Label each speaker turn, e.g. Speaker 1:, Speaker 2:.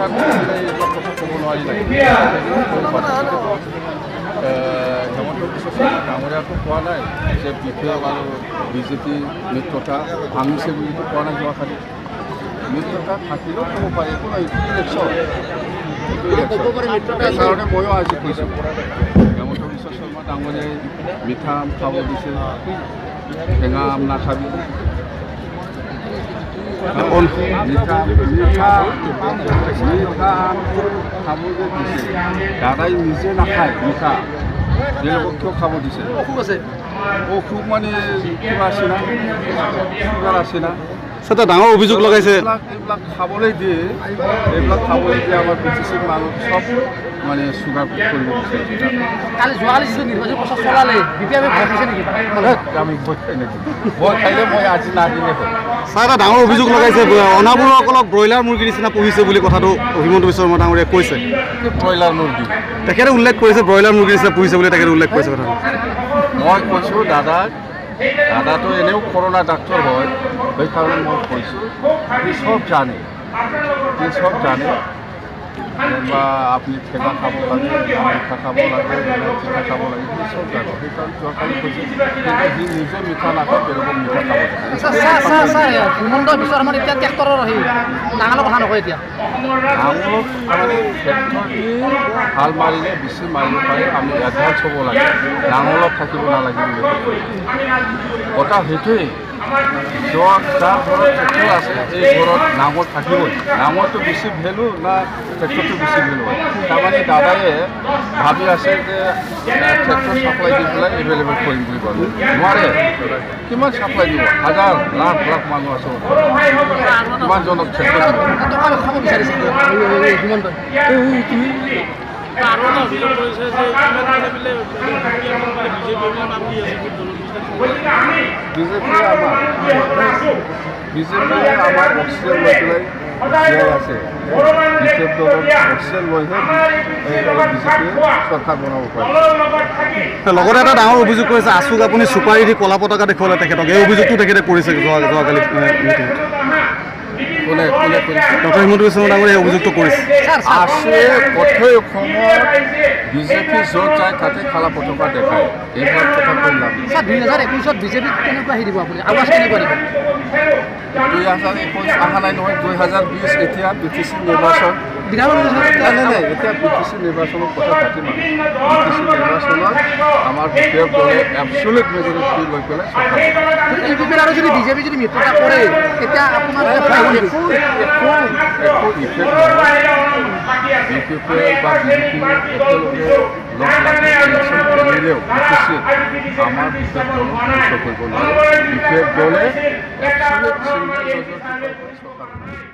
Speaker 1: হঠাৎ এইবিলাক কথা ক'ব নোৱাৰি লাগে হেমন্ত বিশ্ব শৰ্মা ডাঙৰীয়াটো কোৱা নাই যে BPM আৰু বিজেপি মিত্ৰতা ভাঙিছে বুলিতো কোৱা নাই যোৱাকালি মিত্ৰতা থাকিলেও ক'ব পাৰে একো নাই ইলেকশ্যন সেইকাৰণে ময়ো আজি কৈছোঁ হেমন্ত বিশ্ব শৰ্মা ডাঙৰীয়াই মিঠা আম খাব দিছে টেঙা আম নাখাবি মিঠা আম খাবলৈ দিছে দাদাই নিজে নাখায় মিঠা বেলেগক কিয় খাব দিছে অসুখ আছে অসুখ মানে কিবা আছে না চুগাৰ আছে না
Speaker 2: এটা ডাঙৰ অভিযোগ লগাইছে
Speaker 1: এইবিলাক খাবলৈ দিয়ে আমাৰ BTC মানুহ চব মানে চুগাৰ কৰিব বিচাৰিছে
Speaker 3: কালি যোৱাকালি যিটো নিৰ্বাচন প্ৰচাৰ চলালে BPM ভয় খাইছে নেকি
Speaker 1: আমি ভয় খাই নেকি ভয় খাইলে মই আজি নাহিলে হয়
Speaker 2: ছাৰ এটা ডাঙৰ অভিযোগ লগাইছে অনাবৰসকলক ব্ৰইলাৰ মুৰ্গীৰ নিচিনা পুহিছে বুলি কথাটো হিমন্ত বিশ্ব শৰ্মা ডাঙৰীয়াই কৈছে
Speaker 1: ব্ৰইলাৰ মুৰ্গী
Speaker 2: তেখেতে উল্লেখ কৰিছে ব্ৰইলাৰ মুৰ্গীৰ নিচিনা পুহিছে বুলি তেখেতে উল্লেখ কৰিছে কথাটো
Speaker 1: মই কৈছোঁ দাদাটো এনেও কৰোণা ডাক্তৰ হয় সেইকাৰণে মই কৈছোঁ সি চব জানে বা আপুনি ঠেকা খাব লাগে মিঠা খাব লাগে পিঠা খাব লাগে সি চব জানে সেইকাৰণে যোৱাকালি কৈছে কিন্তু সি নিজে মিঠা নাখায় বেলেগক মিঠা খাব লাগে
Speaker 3: হিমন্ত বিশ্ব শৰ্মাৰ এতিয়া ট্ৰেক্টৰৰ নাঙলৰ কথা নকয় এতিয়া
Speaker 1: নাঙলত মানে ট্ৰেক্টৰ দি হাল মাৰিলে বেছি মাৰিব পাৰে আমি এডভান্স হ'ব লাগে নাঙলত থাকিব নালাগে বুলি কথা সেইটোৱেই যাৰ ঘৰত ট্ৰেক্টৰ আছে এই ঘৰত নাঙল থাকিবই নাঙলটো বেছি ভেলু না ট্ৰেক্টৰটো বেছি ভেলু হয় তাৰমানে দাদায়ে ভাবি আছে যে ট্ৰেক্টৰ ছাপ্লাই দি পেলাই এভেইলেবল কৰিম বুলি ক'লে নোৱাৰে কিমান ছাপ্লাই দিব হাজাৰ লাখ মানুহ আছে কিমানজনক ট্ৰেক্টৰ দিব
Speaker 3: খাব বিচাৰিছে হিমন্তই
Speaker 1: বিজেপিয়ে আমাৰ অক্সিজেন লৈ পেলাই জীয়াই আছে বিজেপি দলৰ অক্সিজেন লৈহে বিজেপিয়ে চৰকাৰ বনাব পাৰে
Speaker 2: লগতে এটা ডাঙৰ অভিযোগ কৰিছে আছুক আপুনি চুপাৰি দি কলা পতাকা দেখুৱালে তেখেতক এই অভিযোগটো তেখেতে কৰিছে যোৱাকালি
Speaker 1: কোনে কৰিছে
Speaker 2: ডক্টৰ হিমন্ত বিশ্ব শৰ্মা ডাঙৰীয়াই এই অভিযোগটো কৰিছে
Speaker 1: আছে কঠোৰ অসমত বিজেপি য'ত যায় তাতে খালা পতাকা দেখায় এইবিলাক কথা কৈ লাভ
Speaker 3: 2021 বিজেপিক কেনেকুৱা দিব আপুনি আৱাজ কেনেকুৱা দিব
Speaker 1: 2021 অহা নাই নহয় 2020 এতিয়া BTC নিৰ্বাচন নাই এতিয়া BTC নিৰ্বাচনৰ কথা পাতিম BTC নিৰ্বাচনত আমাৰ BPF দলে এবছলিউট মেজৰিটি লৈ পেলাই চৰকাৰ
Speaker 3: আৰু যদি বিজেপি যদি মিত্ৰতা কৰে তেতিয়া আপোনাৰ
Speaker 1: একো ইফেক্ট নহয় BPF বা বিজেপি একেলগে লগ লাগি ইলেকশ্যন কৰিলেও BTC আমাৰ BPF দলক ধ্বংস কৰিব নোৱাৰে BPF দলে এবছলিউট চিংগল মেজৰিটি লৈ পেলাই চৰকাৰ